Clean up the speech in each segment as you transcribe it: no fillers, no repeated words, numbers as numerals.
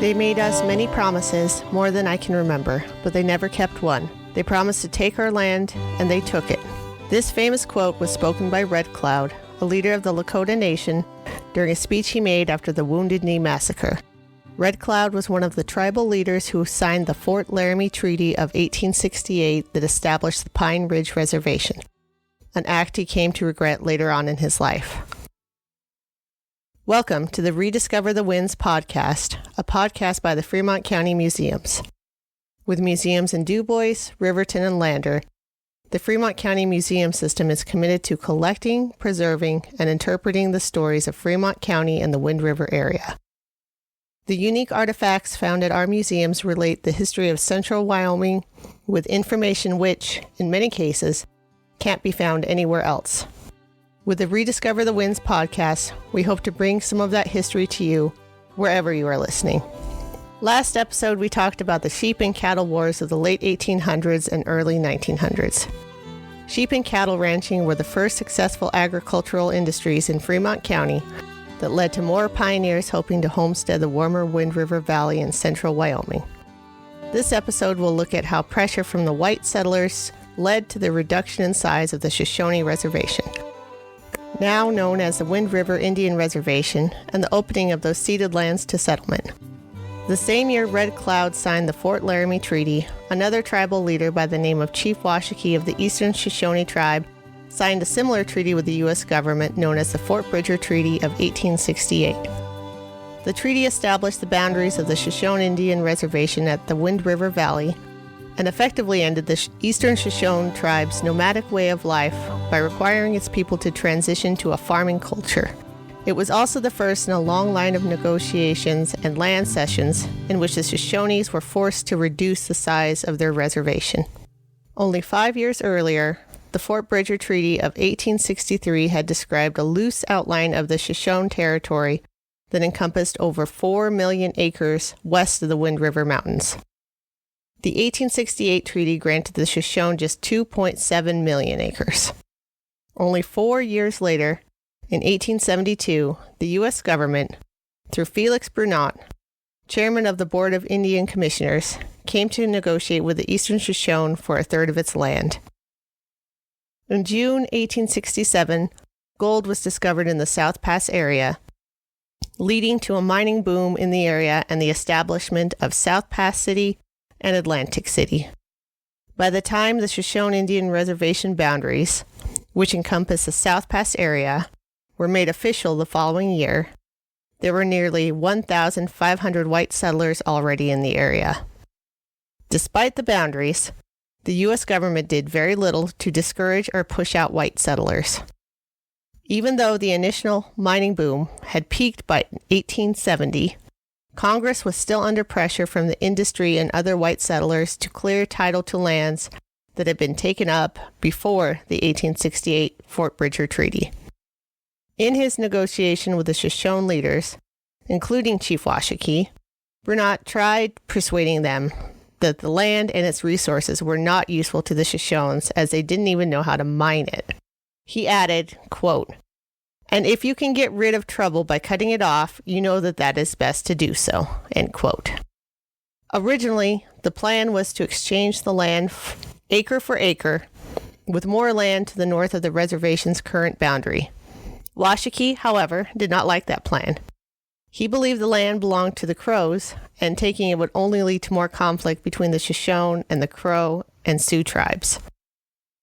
They made us many promises, more than I can remember, but they never kept one. They promised to take our land, and they took it. This famous quote was spoken by Red Cloud, a leader of the Lakota Nation, during a speech he made after the Wounded Knee Massacre. Red Cloud was one of the tribal leaders who signed the Fort Laramie Treaty of 1868 that established the Pine Ridge Reservation, an act he came to regret later on in his life. Welcome to the Rediscover the Winds podcast, a podcast by the Fremont County Museums. With museums in DuBois, Riverton, and Lander, the Fremont County Museum System is committed to collecting, preserving, and interpreting the stories of Fremont County and the Wind River area. The unique artifacts found at our museums relate the history of central Wyoming with information which, in many cases, can't be found anywhere else. With the Rediscover the Winds podcast, we hope to bring some of that history to you wherever you are listening. Last episode, we talked about the sheep and cattle wars of the late 1800s and early 1900s. Sheep and cattle ranching were the first successful agricultural industries in Fremont County that led to more pioneers hoping to homestead the warmer Wind River Valley in central Wyoming. This episode will look at how pressure from the white settlers led to the reduction in size of the Shoshone Reservation, now known as the Wind River Indian Reservation, and the opening of those ceded lands to settlement. The same year Red Cloud signed the Fort Laramie Treaty, another tribal leader by the name of Chief Washakie of the Eastern Shoshone Tribe signed a similar treaty with the U.S. government known as the Fort Bridger Treaty of 1868. The treaty established the boundaries of the Shoshone Indian Reservation at the Wind River Valley and effectively ended the Eastern Shoshone tribe's nomadic way of life by requiring its people to transition to a farming culture. It was also the first in a long line of negotiations and land cessions in which the Shoshones were forced to reduce the size of their reservation. Only 5 years earlier, the Fort Bridger Treaty of 1863 had described a loose outline of the Shoshone territory that encompassed over 4 million acres west of the Wind River Mountains. The 1868 treaty granted the Shoshone just 2.7 million acres. Only 4 years later, in 1872, the U.S. government, through Felix Brunot, chairman of the Board of Indian Commissioners, came to negotiate with the Eastern Shoshone for a third of its land. In June 1867, gold was discovered in the South Pass area, leading to a mining boom in the area and the establishment of South Pass City and Atlantic City. By the time the Shoshone Indian Reservation boundaries, which encompass the South Pass area, were made official the following year, there were nearly 1,500 white settlers already in the area. Despite the boundaries, the U.S. government did very little to discourage or push out white settlers. Even though the initial mining boom had peaked by 1870, Congress was still under pressure from the industry and other white settlers to clear title to lands that had been taken up before the 1868 Fort Bridger Treaty. In his negotiation with the Shoshone leaders, including Chief Washakie, Brunot tried persuading them that the land and its resources were not useful to the Shoshones as they didn't even know how to mine it. He added, quote, "And if you can get rid of trouble by cutting it off, you know that is best to do so," end quote. Originally, the plan was to exchange the land acre for acre, with more land to the north of the reservation's current boundary. Washakie, however, did not like that plan. He believed the land belonged to the Crows, and taking it would only lead to more conflict between the Shoshone and the Crow and Sioux tribes.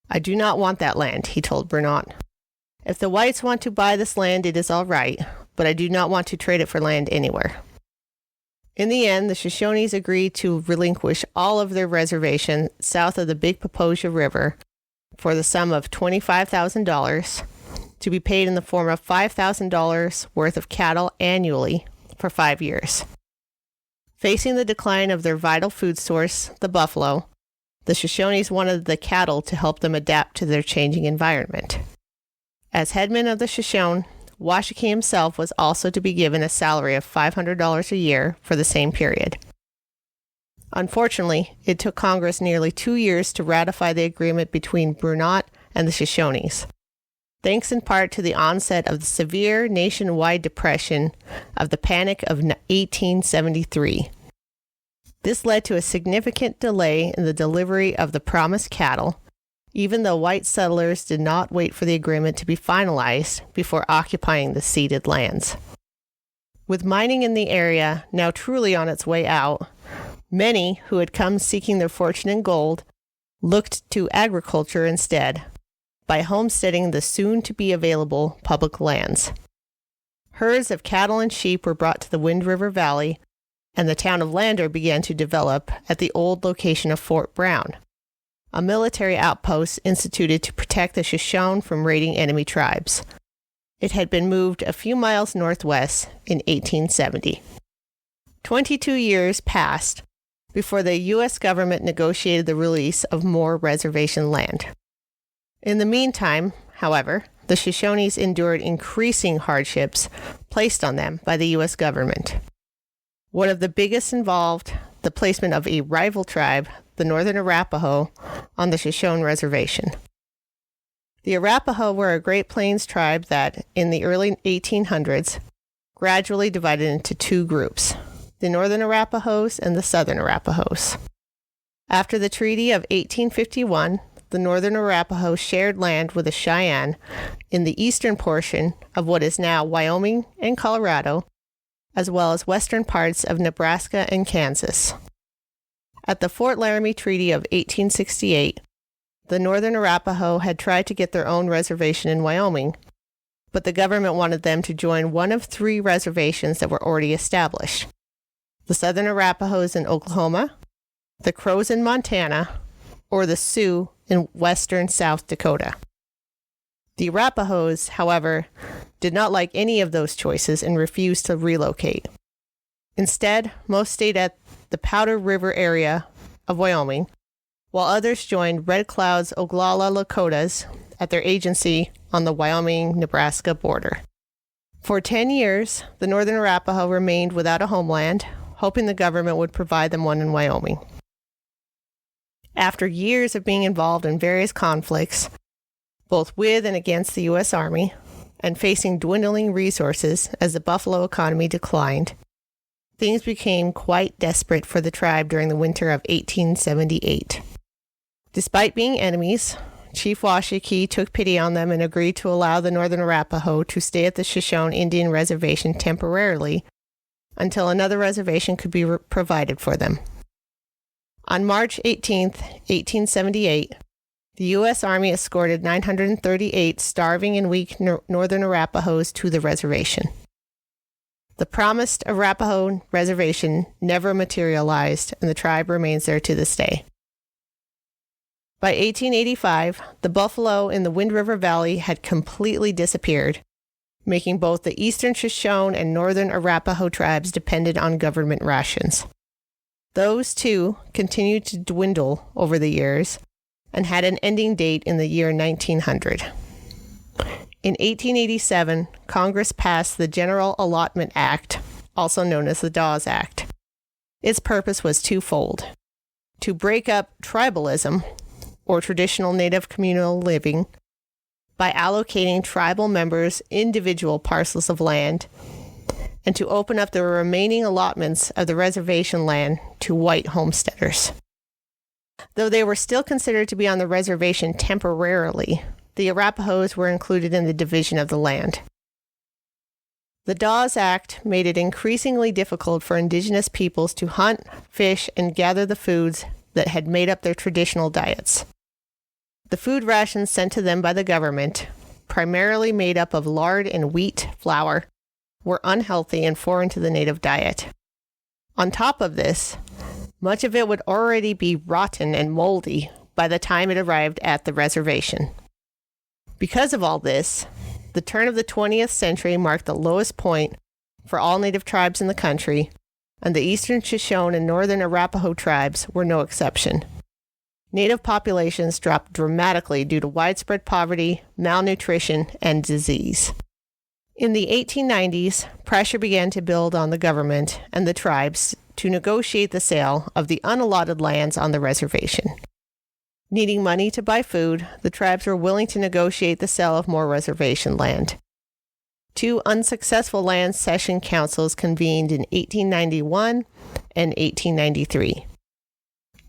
"I do not want that land," he told Brunot. "If the whites want to buy this land, it is all right, but I do not want to trade it for land anywhere." In the end, the Shoshones agreed to relinquish all of their reservation south of the Big Paposia River for the sum of $25,000 to be paid in the form of $5,000 worth of cattle annually for 5 years. Facing the decline of their vital food source, the buffalo, the Shoshones wanted the cattle to help them adapt to their changing environment. As headman of the Shoshone, Washakie himself was also to be given a salary of $500 a year for the same period. Unfortunately, it took Congress nearly 2 years to ratify the agreement between Brunot and the Shoshones. thanks in part to the onset of the severe nationwide depression of the Panic of 1873. This led to a significant delay in the delivery of the promised cattle, even though white settlers did not wait for the agreement to be finalized before occupying the ceded lands. With mining in the area now truly on its way out, many who had come seeking their fortune in gold looked to agriculture instead, by homesteading the soon-to-be available public lands. Herds of cattle and sheep were brought to the Wind River Valley, and the town of Lander began to develop at the old location of Fort Brown, a military outpost instituted to protect the Shoshone from raiding enemy tribes. It had been moved a few miles northwest in 1870. 22 years passed before the U.S. government negotiated the release of more reservation land. In the meantime, however, the Shoshones endured increasing hardships placed on them by the U.S. government. One of the biggest involved the placement of a rival tribe, the Northern Arapaho, on the Shoshone Reservation. The Arapaho were a Great Plains tribe that, in the early 1800s, gradually divided into two groups, the Northern Arapahos and the Southern Arapahos. After the Treaty of 1851, the Northern Arapaho shared land with the Cheyenne in the eastern portion of what is now Wyoming and Colorado, as well as western parts of Nebraska and Kansas. At the Fort Laramie Treaty of 1868, the Northern Arapaho had tried to get their own reservation in Wyoming, but the government wanted them to join one of three reservations that were already established: the Southern Arapahos in Oklahoma, the Crows in Montana, or the Sioux in western South Dakota. The Arapahos, however, did not like any of those choices and refused to relocate. Instead, most stayed at the Powder River area of Wyoming, while others joined Red Cloud's Oglala Lakotas at their agency on the Wyoming-Nebraska border. For 10 years, the Northern Arapaho remained without a homeland, hoping the government would provide them one in Wyoming. After years of being involved in various conflicts, both with and against the U.S. Army, and facing dwindling resources as the buffalo economy declined, things became quite desperate for the tribe during the winter of 1878. Despite being enemies, Chief Washakie took pity on them and agreed to allow the Northern Arapaho to stay at the Shoshone Indian Reservation temporarily until another reservation could be provided for them. On March 18, 1878, the U.S. Army escorted 938 starving and weak Northern Arapahos to the reservation. The promised Arapaho reservation never materialized, and the tribe remains there to this day. By 1885, the buffalo in the Wind River Valley had completely disappeared, making both the eastern Shoshone and northern Arapaho tribes dependent on government rations. Those, too, continued to dwindle over the years and had an ending date in the year 1900. In 1887, Congress passed the General Allotment Act, also known as the Dawes Act. Its purpose was twofold: to break up tribalism, or traditional Native communal living, by allocating tribal members individual parcels of land, and to open up the remaining allotments of the reservation land to white homesteaders. Though they were still considered to be on the reservation temporarily, the Arapahos were included in the division of the land. The Dawes Act made it increasingly difficult for indigenous peoples to hunt, fish, and gather the foods that had made up their traditional diets. The food rations sent to them by the government, primarily made up of lard and wheat flour, were unhealthy and foreign to the native diet. On top of this, much of it would already be rotten and moldy by the time it arrived at the reservation. Because of all this, the turn of the 20th century marked the lowest point for all native tribes in the country, and the eastern Shoshone and northern Arapaho tribes were no exception. Native populations dropped dramatically due to widespread poverty, malnutrition, and disease. In the 1890s, pressure began to build on the government and the tribes to negotiate the sale of the unallotted lands on the reservation. Needing money to buy food, the tribes were willing to negotiate the sale of more reservation land. 2 unsuccessful land cession councils convened in 1891 and 1893.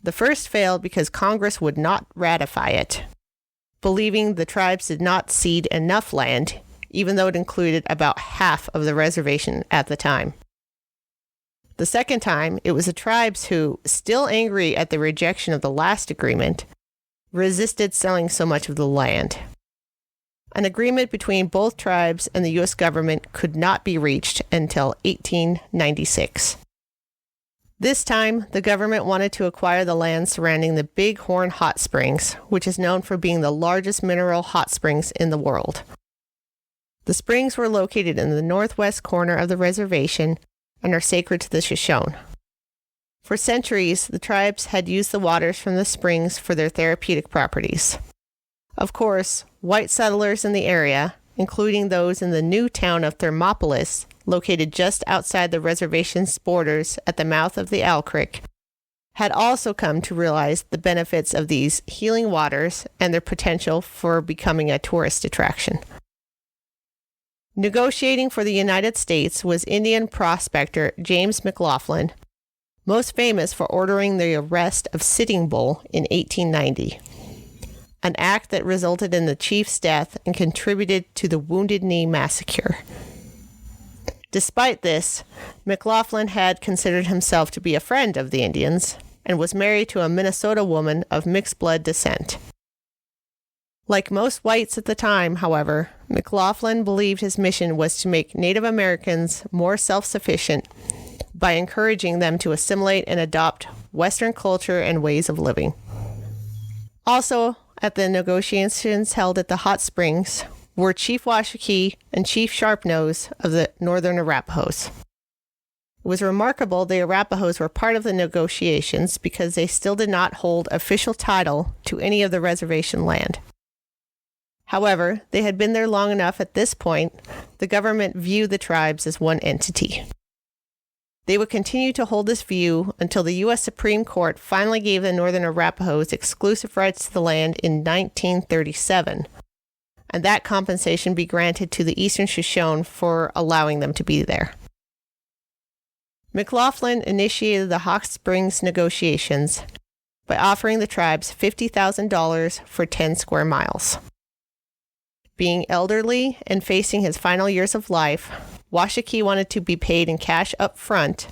The first failed because Congress would not ratify it, believing the tribes did not cede enough land, even though it included about half of the reservation at the time. The second time, it was the tribes who, still angry at the rejection of the last agreement, resisted selling so much of the land. An agreement between both tribes and the U.S. government could not be reached until 1896. This time, the government wanted to acquire the land surrounding the Big Horn Hot Springs, which is known for being the largest mineral hot springs in the world. The springs were located in the northwest corner of the reservation and are sacred to the Shoshone. For centuries, the tribes had used the waters from the springs for their therapeutic properties. Of course, white settlers in the area, including those in the new town of Thermopolis, located just outside the reservation's borders at the mouth of the Owl Creek, had also come to realize the benefits of these healing waters and their potential for becoming a tourist attraction. Negotiating for the United States was Indian prospector James McLaughlin, most famous for ordering the arrest of Sitting Bull in 1890, an act that resulted in the chief's death and contributed to the Wounded Knee Massacre. Despite this, McLaughlin had considered himself to be a friend of the Indians and was married to a Minnesota woman of mixed blood descent. Like most whites at the time, however, McLaughlin believed his mission was to make Native Americans more self-sufficient by encouraging them to assimilate and adopt Western culture and ways of living. Also, at the negotiations held at the hot springs were Chief Washakie and Chief Sharpnose of the Northern Arapahoes. It was remarkable the Arapahoes were part of the negotiations because they still did not hold official title to any of the reservation land. However, they had been there long enough at this point, the government viewed the tribes as one entity. They would continue to hold this view until the U.S. Supreme Court finally gave the Northern Arapahoes exclusive rights to the land in 1937, and that compensation be granted to the Eastern Shoshone for allowing them to be there. McLaughlin initiated the Hot Springs negotiations by offering the tribes $50,000 for 10 square miles. Being elderly and facing his final years of life, Washakie wanted to be paid in cash up front,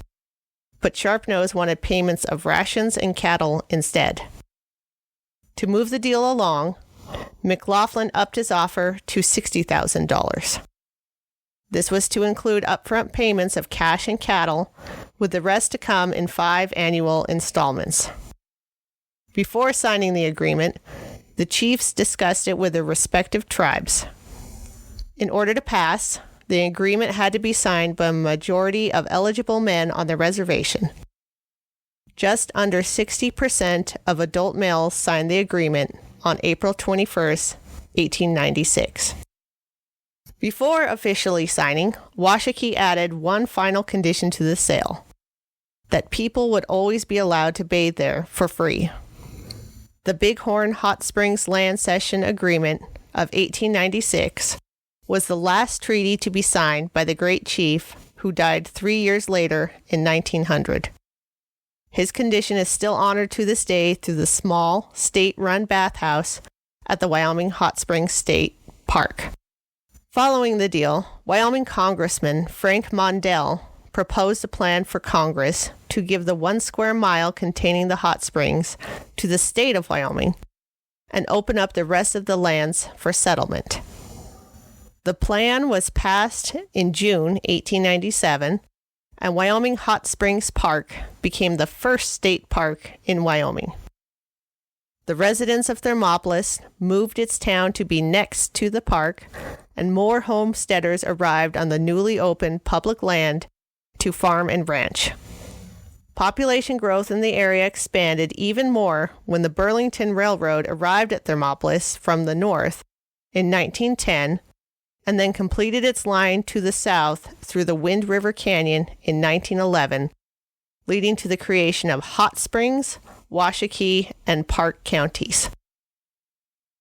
but Sharpnose wanted payments of rations and cattle instead. To move the deal along, McLaughlin upped his offer to $60,000. This was to include upfront payments of cash and cattle, with the rest to come in 5 annual installments. Before signing the agreement, the chiefs discussed it with their respective tribes. In order to pass, the agreement had to be signed by a majority of eligible men on the reservation. Just under 60% of adult males signed the agreement on April 21st, 1896. Before officially signing, Washakie added one final condition to the sale: that people would always be allowed to bathe there for free. The Bighorn Hot Springs Land Cession Agreement of 1896 was the last treaty to be signed by the great chief who died 3 years later in 1900. His condition is still honored to this day through the small, state-run bathhouse at the Wyoming Hot Springs State Park. Following the deal, Wyoming Congressman Frank Mondell proposed a plan for Congress to give the 1 square mile containing the hot springs to the state of Wyoming and open up the rest of the lands for settlement. The plan was passed in June 1897, and Wyoming Hot Springs Park became the first state park in Wyoming. The residents of Thermopolis moved its town to be next to the park, and more homesteaders arrived on the newly opened public land to farm and ranch. Population growth in the area expanded even more when the Burlington Railroad arrived at Thermopolis from the north in 1910 and then completed its line to the south through the Wind River Canyon in 1911, leading to the creation of Hot Springs, Washakie, and Park counties.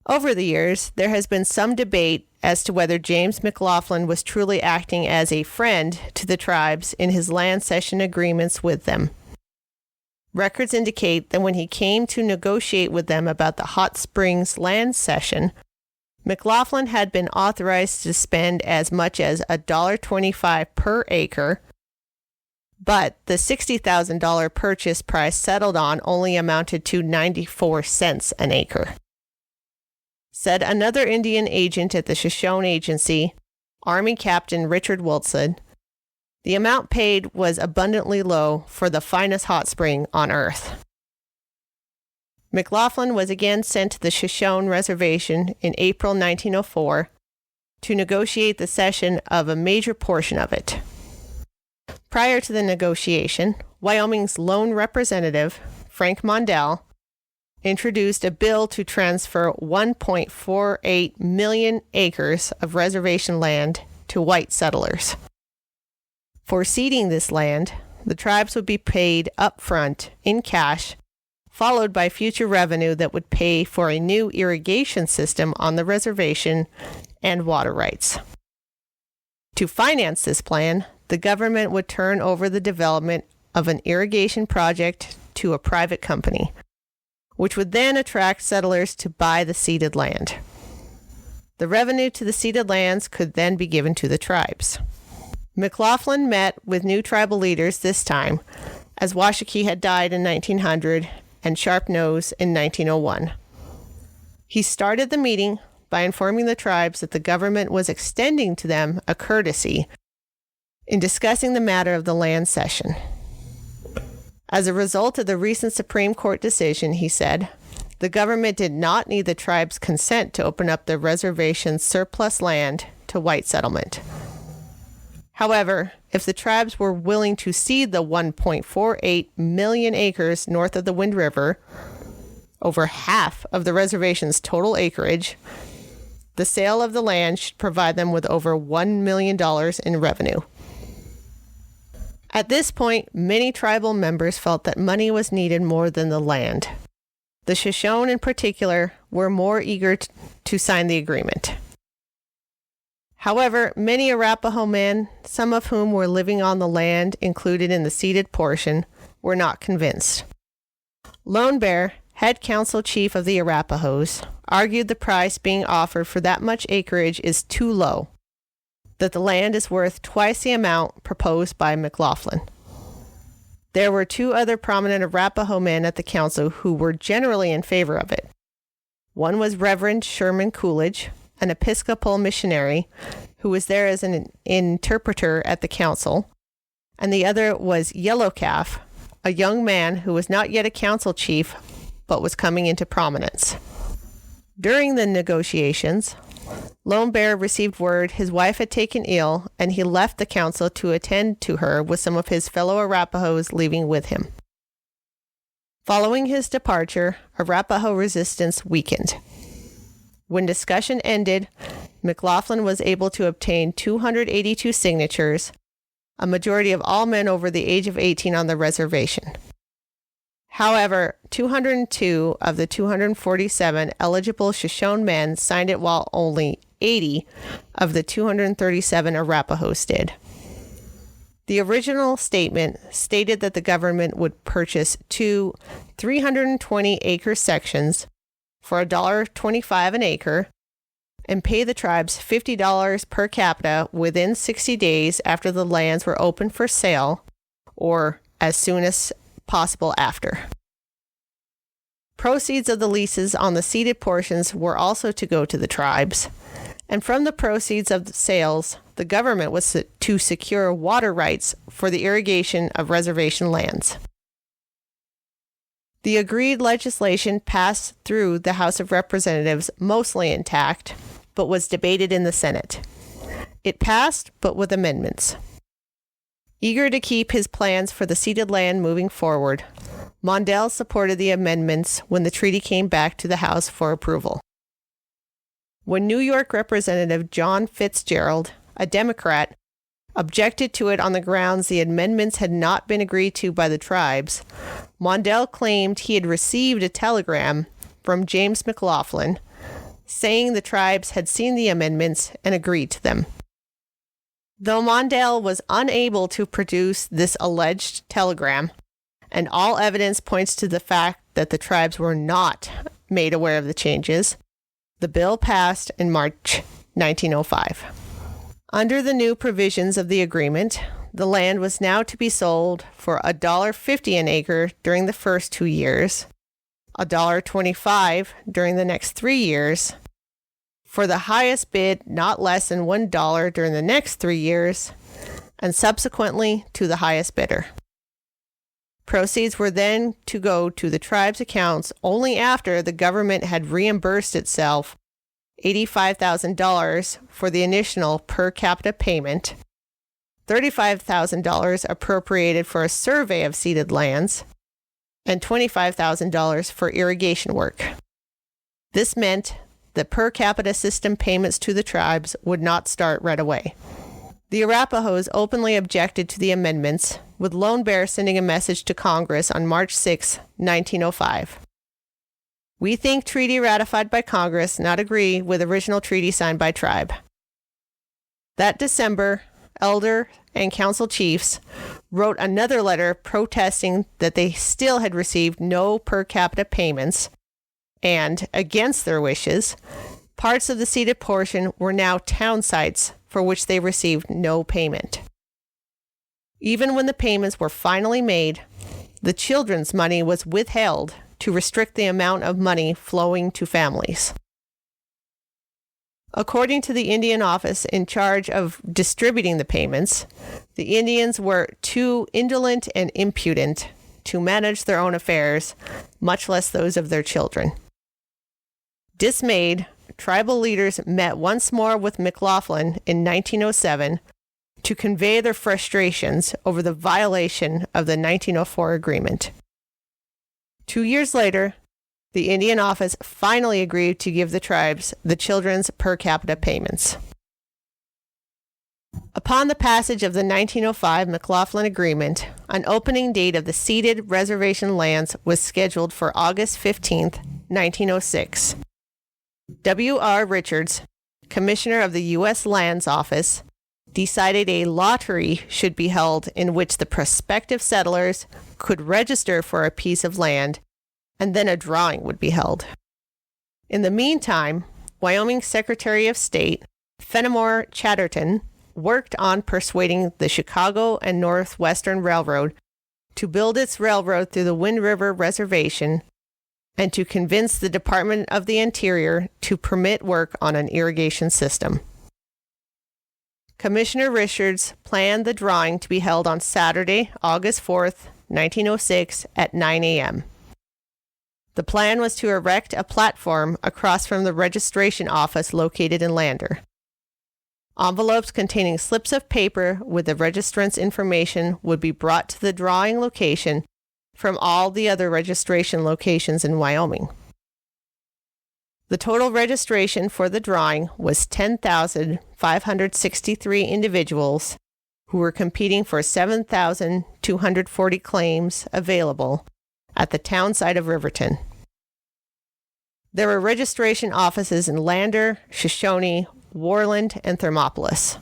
Over the years, there has been some debate as to whether James McLaughlin was truly acting as a friend to the tribes in his land cession agreements with them. Records indicate that when he came to negotiate with them about the Hot Springs land cession, McLaughlin had been authorized to spend as much as $1.25 per acre, but the $60,000 purchase price settled on only amounted to 94 cents an acre. Said another Indian agent at the Shoshone Agency, Army Captain Richard Wilson, the amount paid was abundantly low for the finest hot spring on earth. McLaughlin was again sent to the Shoshone Reservation in April 1904 to negotiate the cession of a major portion of it. Prior to the negotiation, Wyoming's lone representative, Frank Mondell, introduced a bill to transfer 1.48 million acres of reservation land to white settlers. For ceding this land, the tribes would be paid up front in cash, followed by future revenue that would pay for a new irrigation system on the reservation and water rights. To finance this plan, the government would turn over the development of an irrigation project to a private company, which would then attract settlers to buy the ceded land. The revenue to the ceded lands could then be given to the tribes. McLaughlin met with new tribal leaders this time, as Washakie had died in 1900 and Sharp Nose in 1901. He started the meeting by informing the tribes that the government was extending to them a courtesy in discussing the matter of the land cession. As a result of the recent Supreme Court decision, he said, the government did not need the tribe's consent to open up the reservation's surplus land to white settlement. However, if the tribes were willing to cede the 1.48 million acres north of the Wind River, over half of the reservation's total acreage, the sale of the land should provide them with over $1 million in revenue. At this point, many tribal members felt that money was needed more than the land. The Shoshone in particular were more eager to sign the agreement. However, many Arapaho men, some of whom were living on the land included in the ceded portion, were not convinced. Lone Bear, head council chief of the Arapahos, argued the price being offered for that much acreage is too low, that the land is worth twice the amount proposed by McLaughlin. There were two other prominent Arapaho men at the council who were generally in favor of it. One was Reverend Sherman Coolidge, an Episcopal missionary who was there as an interpreter at the council, and the other was Yellow Calf, a young man who was not yet a council chief but was coming into prominence. During the negotiations, Lone Bear received word his wife had taken ill, and he left the council to attend to her with some of his fellow Arapahos leaving with him. Following his departure, Arapaho resistance weakened. When discussion ended, McLaughlin was able to obtain 282 signatures, a majority of all men over the age of 18 on the reservation. However, 202 of the 247 eligible Shoshone men signed it, while only 80 of the 237 Arapahos did. The original statement stated that the government would purchase two 320-acre sections for $1.25 an acre and pay the tribes $50 per capita within 60 days after the lands were open for sale, or as soon as possible after. Proceeds of the leases on the ceded portions were also to go to the tribes, and from the proceeds of the sales, the government was to secure water rights for the irrigation of reservation lands. The agreed legislation passed through the House of Representatives mostly intact, but was debated in the Senate. It passed, but with amendments. Eager to keep his plans for the ceded land moving forward, Mondell supported the amendments when the treaty came back to the House for approval. When New York Representative John Fitzgerald, a Democrat, objected to it on the grounds the amendments had not been agreed to by the tribes, Mondell claimed he had received a telegram from James McLaughlin saying the tribes had seen the amendments and agreed to them. Though Mondale was unable to produce this alleged telegram, and all evidence points to the fact that the tribes were not made aware of the changes, the bill passed in March 1905. Under the new provisions of the agreement, the land was now to be sold for $1.50 an acre during the first 2 years, $1.25 during the next 3 years, for the highest bid not less than $1 during the next 3 years, and subsequently to the highest bidder. Proceeds were then to go to the tribe's accounts only after the government had reimbursed itself $85,000 for the initial per capita payment, $35,000 appropriated for a survey of ceded lands, and $25,000 for irrigation work. This meant that per capita system payments to the tribes would not start right away. The Arapahos openly objected to the amendments, with Lone Bear sending a message to Congress on March 6, 1905. We think treaty ratified by Congress not agree with original treaty signed by tribe. That December, elder and council chiefs wrote another letter protesting that they still had received no per capita payments, and, against their wishes, parts of the ceded portion were now town sites for which they received no payment. Even when the payments were finally made, the children's money was withheld to restrict the amount of money flowing to families. According to the Indian office in charge of distributing the payments, the Indians were too indolent and impudent to manage their own affairs, much less those of their children. Dismayed, tribal leaders met once more with McLaughlin in 1907 to convey their frustrations over the violation of the 1904 agreement. 2 years later, the Indian office finally agreed to give the tribes the children's per capita payments. Upon the passage of the 1905 McLaughlin Agreement, an opening date of the ceded reservation lands was scheduled for August 15, 1906. W.R. Richards, Commissioner of the U.S. Lands Office, decided a lottery should be held in which the prospective settlers could register for a piece of land, and then a drawing would be held. In the meantime, Wyoming Secretary of State Fenimore Chatterton worked on persuading the Chicago and Northwestern Railroad to build its railroad through the Wind River Reservation and to convince the Department of the Interior to permit work on an irrigation system. Commissioner Richards planned the drawing to be held on Saturday, August 4th, 1906 at 9 a.m. The plan was to erect a platform across from the registration office located in Lander. Envelopes containing slips of paper with the registrant's information would be brought to the drawing location from all the other registration locations in Wyoming. The total registration for the drawing was 10,563 individuals who were competing for 7,240 claims available at the town site of Riverton. There were registration offices in Lander, Shoshone, Worland, and Thermopolis.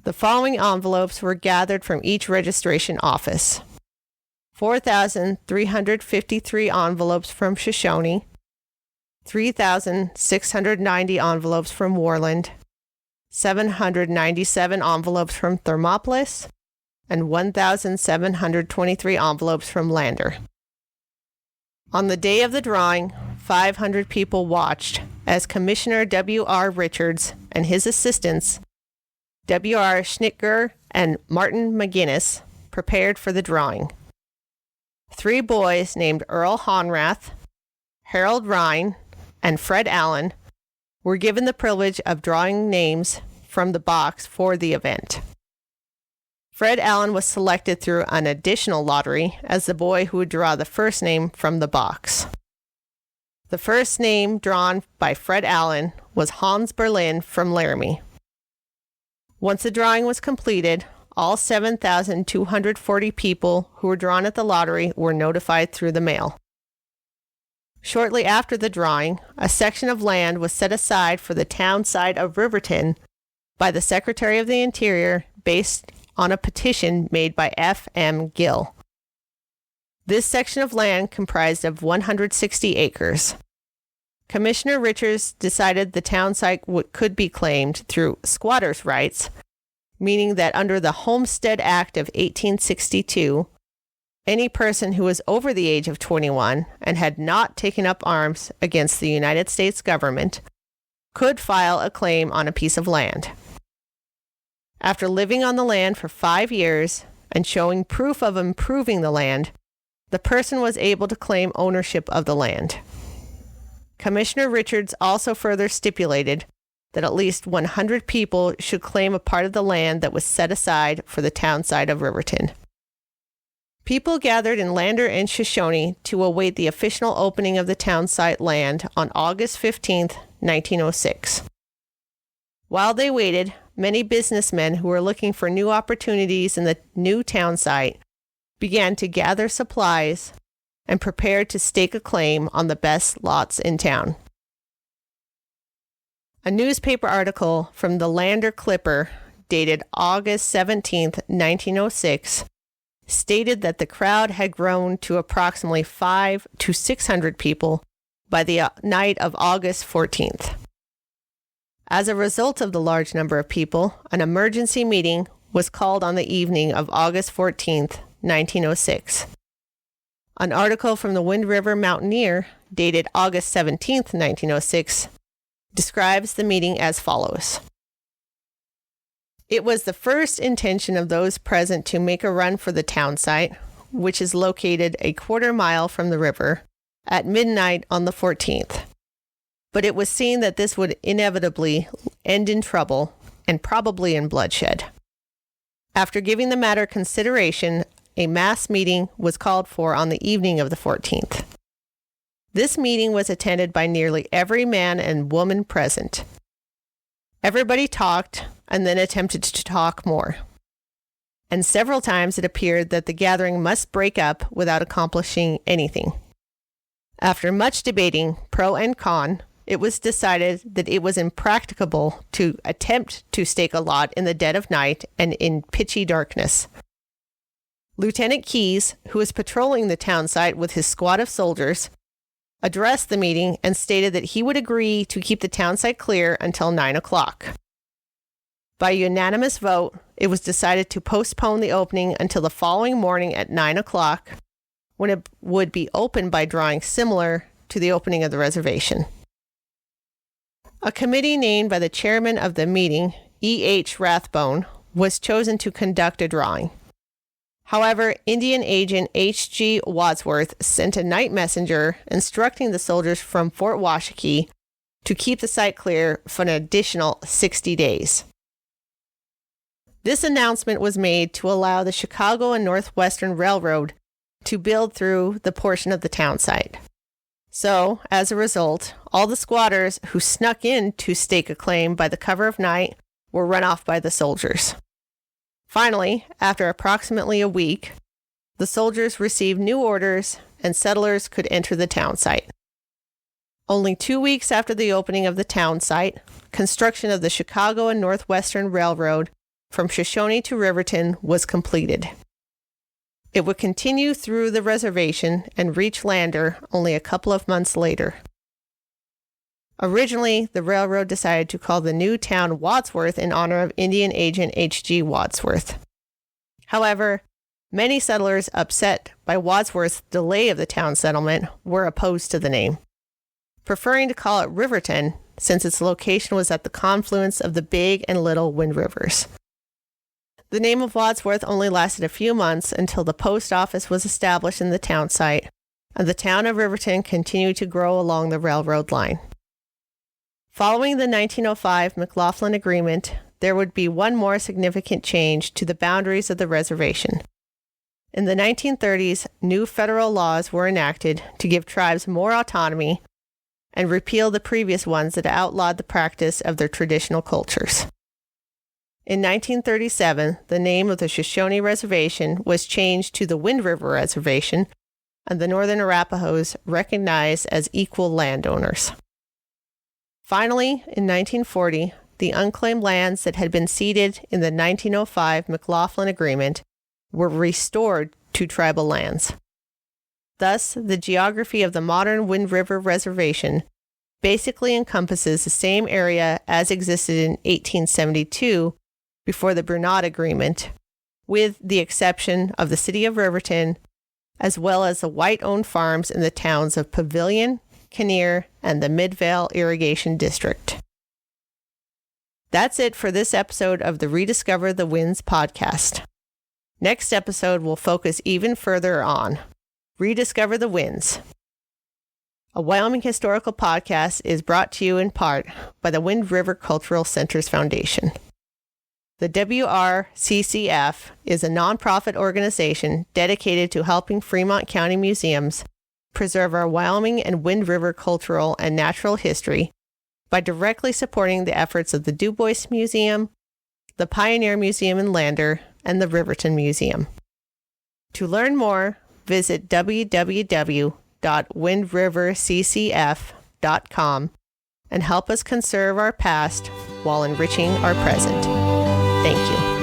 The following envelopes were gathered from each registration office: 4,353 envelopes from Shoshone, 3,690 envelopes from Worland, 797 envelopes from Thermopolis, and 1,723 envelopes from Lander. On the day of the drawing, 500 people watched as Commissioner W.R. Richards and his assistants, W.R. Schnitger and Martin McGinnis, prepared for the drawing. 3 boys named Earl Honrath, Harold Rhine, and Fred Allen were given the privilege of drawing names from the box for the event. Fred Allen was selected through an additional lottery as the boy who would draw the first name from the box. The first name drawn by Fred Allen was Hans Berlin from Laramie. Once the drawing was completed, all 7,240 people who were drawn at the lottery were notified through the mail. Shortly after the drawing, a section of land was set aside for the town site of Riverton by the Secretary of the Interior based on a petition made by F.M. Gill. This section of land comprised of 160 acres. Commissioner Richards decided the town site could be claimed through squatters' rights, meaning that under the Homestead Act of 1862, any person who was over the age of 21 and had not taken up arms against the United States government could file a claim on a piece of land. After living on the land for 5 years and showing proof of improving the land, the person was able to claim ownership of the land. Commissioner Richards also further stipulated that at least 100 people should claim a part of the land that was set aside for the town site of Riverton. People gathered in Lander and Shoshone to await the official opening of the town site land on August 15, 1906. While they waited, many businessmen who were looking for new opportunities in the new town site began to gather supplies and prepared to stake a claim on the best lots in town. A newspaper article from the Lander Clipper, dated August 17, 1906, stated that the crowd had grown to approximately 500 to 600 people by the night of August 14th. As a result of the large number of people, an emergency meeting was called on the evening of August 14th, 1906. An article from the Wind River Mountaineer, dated August 17th, 1906, describes the meeting as follows. It was the first intention of those present to make a run for the town site, which is located a quarter mile from the river, at midnight on the 14th. But it was seen that this would inevitably end in trouble and probably in bloodshed. After giving the matter consideration, a mass meeting was called for on the evening of the 14th. This meeting was attended by nearly every man and woman present. Everybody talked and then attempted to talk more. And several times it appeared that the gathering must break up without accomplishing anything. After much debating, pro and con, it was decided that it was impracticable to attempt to stake a lot in the dead of night and in pitchy darkness. Lieutenant Keyes, who was patrolling the town site with his squad of soldiers, addressed the meeting and stated that he would agree to keep the town site clear until 9 o'clock. By unanimous vote, it was decided to postpone the opening until the following morning at 9 o'clock, when it would be opened by drawing similar to the opening of the reservation. A committee named by the chairman of the meeting, E.H. Rathbone, was chosen to conduct a drawing. However, Indian agent H.G. Wadsworth sent a night messenger instructing the soldiers from Fort Washakie to keep the site clear for an additional 60 days. This announcement was made to allow the Chicago and Northwestern Railroad to build through the portion of the town site. So, as a result, all the squatters who snuck in to stake a claim by the cover of night were run off by the soldiers. Finally, after approximately a week, the soldiers received new orders and settlers could enter the town site. Only 2 weeks after the opening of the town site, construction of the Chicago and Northwestern Railroad from Shoshone to Riverton was completed. It would continue through the reservation and reach Lander only a couple of months later. Originally, the railroad decided to call the new town Wadsworth in honor of Indian agent H.G. Wadsworth. However, many settlers upset by Wadsworth's delay of the town settlement were opposed to the name, preferring to call it Riverton since its location was at the confluence of the Big and Little Wind Rivers. The name of Wadsworth only lasted a few months until the post office was established in the town site, and the town of Riverton continued to grow along the railroad line. Following the 1905 McLaughlin Agreement, there would be one more significant change to the boundaries of the reservation. In the 1930s, new federal laws were enacted to give tribes more autonomy and repeal the previous ones that outlawed the practice of their traditional cultures. In 1937, the name of the Shoshone Reservation was changed to the Wind River Reservation and the Northern Arapahos recognized as equal landowners. Finally, in 1940, the unclaimed lands that had been ceded in the 1905 McLaughlin Agreement were restored to tribal lands. Thus, the geography of the modern Wind River Reservation basically encompasses the same area as existed in 1872 before the Brunat Agreement, with the exception of the city of Riverton, as well as the white-owned farms in the towns of Pavilion, Kinnear, and the Midvale Irrigation District. That's it for this episode of the Rediscover the Winds podcast. Next episode will focus even further on Rediscover the Winds. A Wyoming historical podcast is brought to you in part by the Wind River Cultural Centers Foundation. The WRCCF is a nonprofit organization dedicated to helping Fremont County museums preserve our Wyoming and Wind River cultural and natural history by directly supporting the efforts of the Du Bois Museum, the Pioneer Museum in Lander, and the Riverton Museum. To learn more, visit www.windriverccf.com and help us conserve our past while enriching our present. Thank you.